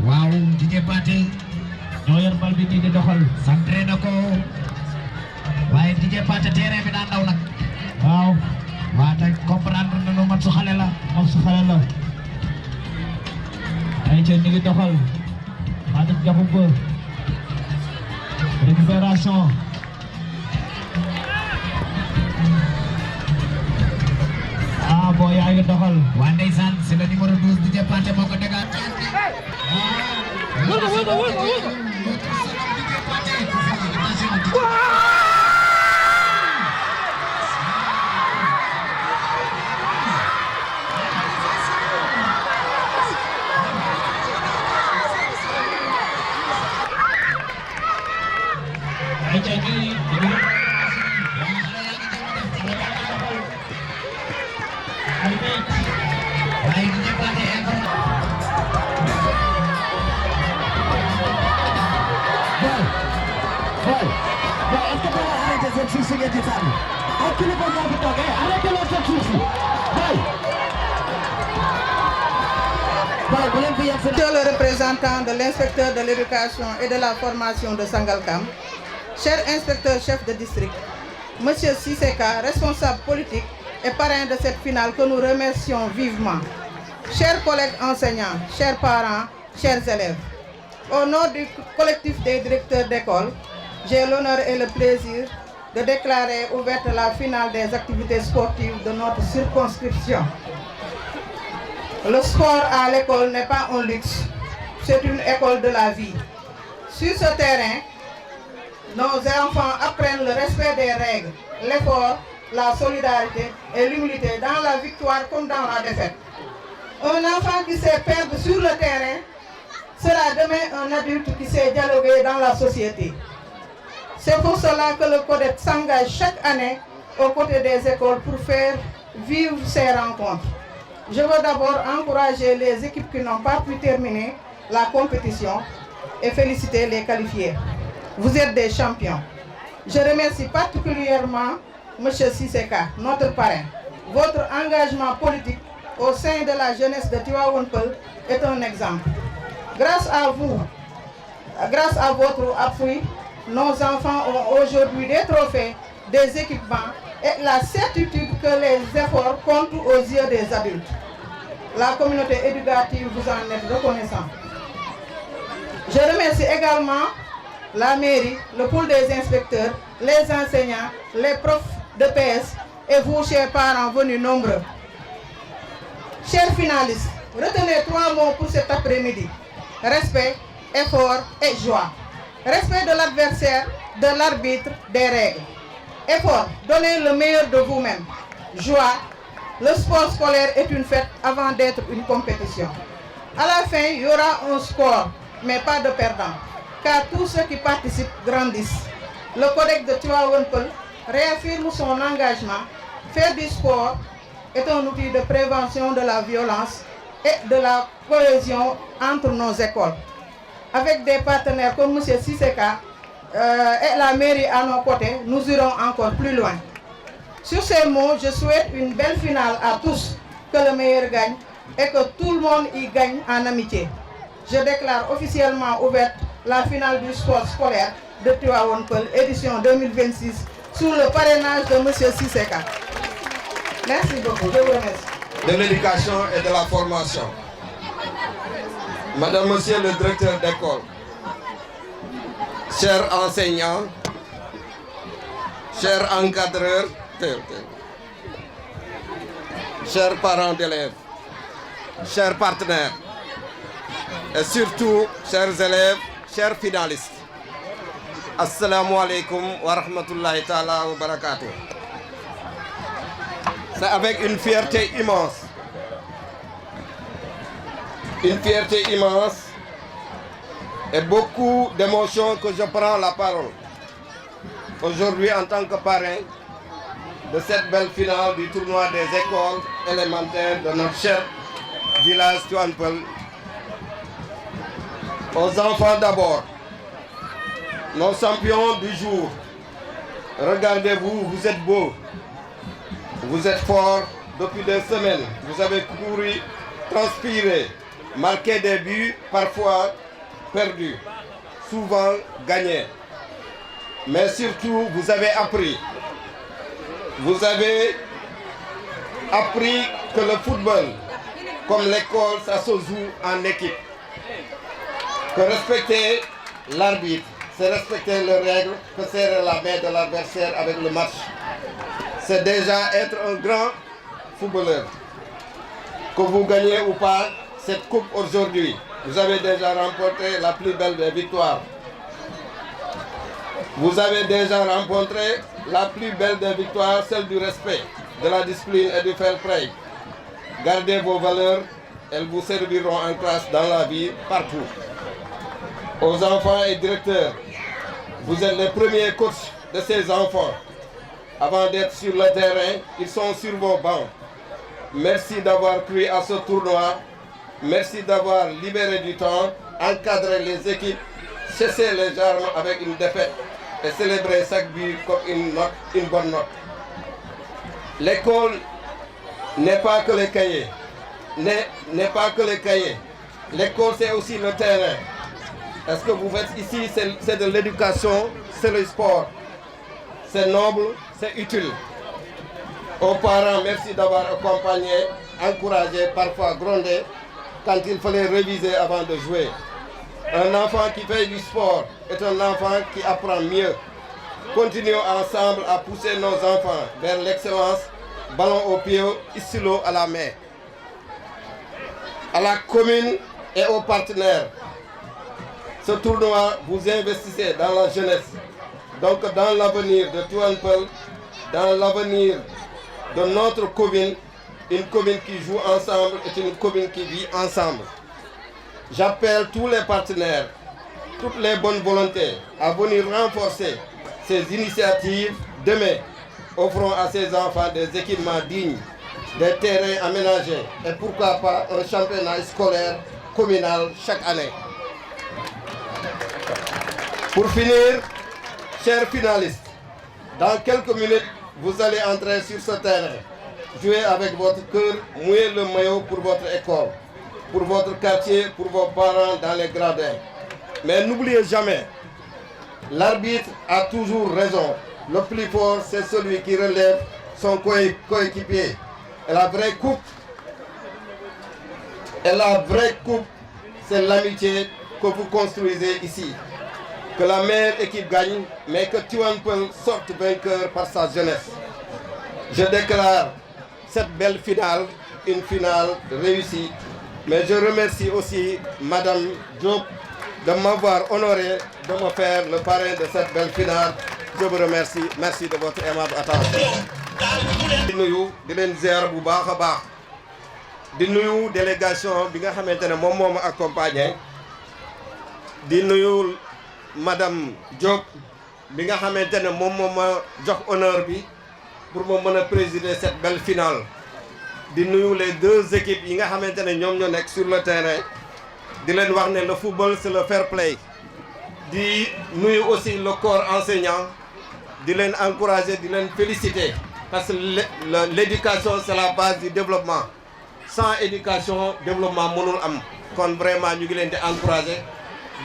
waaw Didier Pathé ñoo yor bal bi di doxal centré na ko waaye Didier Pathé terrain bi daa ndaw nag waaw waa tey comprendre nañu match su xale la ay ca ñu ngi doxal Malick Diakhoumpa récupération boo yaa ngi doxal waa ndeysaan c'est le numéro 12 Didier Pathé moo ko dégal Monsieur le représentant de l'inspecteur de l'éducation et de la formation de Sangalkam, cher inspecteur-chef de district, Monsieur Sisseka, responsable politique et parrain de cette finale que nous remercions vivement, chers collègues enseignants, chers parents, chers élèves, au nom du collectif des directeurs d'école, j'ai l'honneur et le plaisir de déclarer ouverte la finale des activités sportives de notre circonscription. Le sport à l'école n'est pas un luxe, c'est une école de la vie. Sur ce terrain, nos enfants apprennent le respect des règles, l'effort, la solidarité et l'humilité dans la victoire comme dans la défaite. Un enfant qui sait perdre sur le terrain sera demain un adulte qui sait dialoguer dans la société. C'est pour cela que le CODEP s'engage chaque année aux côtés des écoles pour faire vivre ces rencontres. Je veux d'abord encourager les équipes qui n'ont pas pu terminer la compétition et féliciter les qualifiés. Vous êtes des champions. Je remercie particulièrement M. Sisseka, notre parrain. Votre engagement politique au sein de la jeunesse de Tivaouane Peulh est un exemple. Grâce à vous, grâce à votre appui, nos enfants ont aujourd'hui des trophées, des équipements et la certitude que les efforts comptent aux yeux des adultes. La communauté éducative vous en est reconnaissant. Je remercie également la mairie, le pool des inspecteurs, les enseignants, les profs de PS et vous, chers parents venus nombreux. Chers finalistes, retenez 3 mots pour cet après-midi. Respect, effort et joie. Respect de l'adversaire, de l'arbitre, des règles. Effort, donnez le meilleur de vous-même. Joie, le sport scolaire est une fête avant d'être une compétition. À la fin, il y aura un score, mais pas de perdants, car tous ceux qui participent grandissent. Le Codex de Tivaouane Peulh réaffirme son engagement. Faire du sport est un outil de prévention de la violence et de la cohésion entre nos écoles. Avec des partenaires comme M. Sisseka et la mairie à nos côtés, nous irons encore plus loin. Sur ces mots, je souhaite une belle finale à tous, que le meilleur gagne et que tout le monde y gagne en amitié. Je déclare officiellement ouverte la finale du sport scolaire de Tivaouane Peulh, édition 2026, sous le parrainage de M. Sisseka. Merci beaucoup, je vous remercie. De l'éducation et de la formation. Madame, Monsieur le directeur d'école, chers enseignants, chers encadreurs, chers parents d'élèves, chers partenaires, et surtout, chers élèves, chers finalistes. Assalamu alaikum wa rahmatullahi ta'ala wa barakatuh. C'est avec une fierté immense et beaucoup d'émotions que je prends la parole aujourd'hui en tant que parrain de cette belle finale du tournoi des écoles élémentaires de notre cher village Tivaouane Peulh. Aux enfants d'abord, nos champions du jour, regardez-vous, vous êtes beaux, vous êtes forts depuis des semaines, vous avez couru, transpiré, marqué des buts, parfois perdus, souvent gagnés. Mais surtout, vous avez appris. Vous avez appris que le football, comme l'école, ça se joue en équipe. Que respecter l'arbitre, c'est respecter les règles, que serrer la main de l'adversaire avec le match. C'est déjà être un grand footballeur. Que vous gagnez ou pas cette coupe aujourd'hui, vous avez déjà remporté la plus belle des victoires. Vous avez déjà rencontré la plus belle des victoires, celle du respect, de la discipline et du fair play. Gardez vos valeurs, elles vous serviront en classe dans la vie, partout. Aux enfants et directeurs, vous êtes les premiers coachs de ces enfants. Avant d'être sur le terrain, ils sont sur vos bancs. Merci d'avoir cru à ce tournoi. Merci d'avoir libéré du temps, encadré les équipes, cessé les armes avec une défaite et célébrer chaque but comme une bonne note. L'école n'est pas que les cahiers. N'est pas que les cahiers. L'école, c'est aussi le terrain. Est-ce que vous faites ici, c'est de l'éducation, c'est le sport. C'est noble, c'est utile. Aux parents, merci d'avoir accompagné, encouragé, parfois grondé, quand il fallait réviser avant de jouer. Un enfant qui fait du sport est un enfant qui apprend mieux. Continuons ensemble à pousser nos enfants vers l'excellence, ballon au pied, stylo à la main. À la commune et aux partenaires, ce tournoi, vous investissez dans la jeunesse, donc dans l'avenir de Tivaouane Peulh, dans l'avenir de notre commune. Une commune qui joue ensemble est une commune qui vit ensemble. J'appelle tous les partenaires, toutes les bonnes volontés à venir renforcer ces initiatives. Demain, offrons à ces enfants des équipements dignes, des terrains aménagés et pourquoi pas un championnat scolaire communal chaque année. Pour finir, chers finalistes, dans quelques minutes, vous allez entrer sur ce terrain. Jouez avec votre cœur, mouillez le maillot pour votre école, pour votre quartier, pour vos parents dans les gradins. Mais n'oubliez jamais, l'arbitre a toujours raison. Le plus fort, c'est celui qui relève son coéquipier. Et la vraie coupe, c'est l'amitié que vous construisez ici. Que la meilleure équipe gagne, mais que Tivaouane Peulh sorte vainqueur par sa jeunesse. Je déclare cette belle finale, une finale réussie. Mais je remercie aussi Madame Diop de m'avoir honoré de me faire le parrain de cette belle finale. Je vous remercie. Merci de votre aimable attention. di nuyu di leen ziar bu baax a baax di nuyu délégation bi nga xamante ne moom moo ma accompagné di nuyu Madame Diop bi nga xamante ne moom moo ma jox honneur bi pour ma mën a présider cette belle finale. di nuyu les deux équipes yi nga xamante ne ñoom ñoo nekk sur le terrain di leen wax ne le football c'est le fair play. di nuyu aussi le corps enseignant di leen encourager di leen féliciter parce que l'éducation c'est la base du développement. sans éducation développement mënul am kon vraiment ñu ngi leen di encourager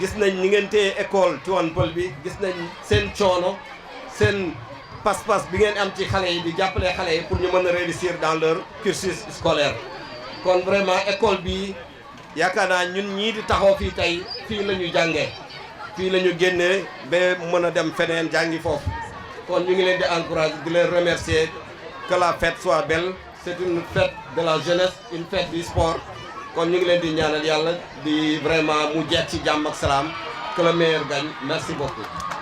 gis nañ ñi ngeen téye école Tivaouane Peulh bi gis nañ seen coono seen pas-pas bi ngeen am ci xale yi di jàppale xale yi pour ñu mën a réussir dans leur cursus scolaire kon vraiment école bi yaakaar naa ñun ñii di taxaw fii tey fii la ñu jàngee fii la ñu génnee ba mën a dem feneen jàngi foofu kon ñu ngi leen di encourager di leen remercier que la fête soit belle c'est une fête de la jeunesse une fête du sport kon ñu ngi leen di ñaanal yàlla di vraiment mu jeex ci jàmm ak salaam que le meilleur gagne merci beaucoup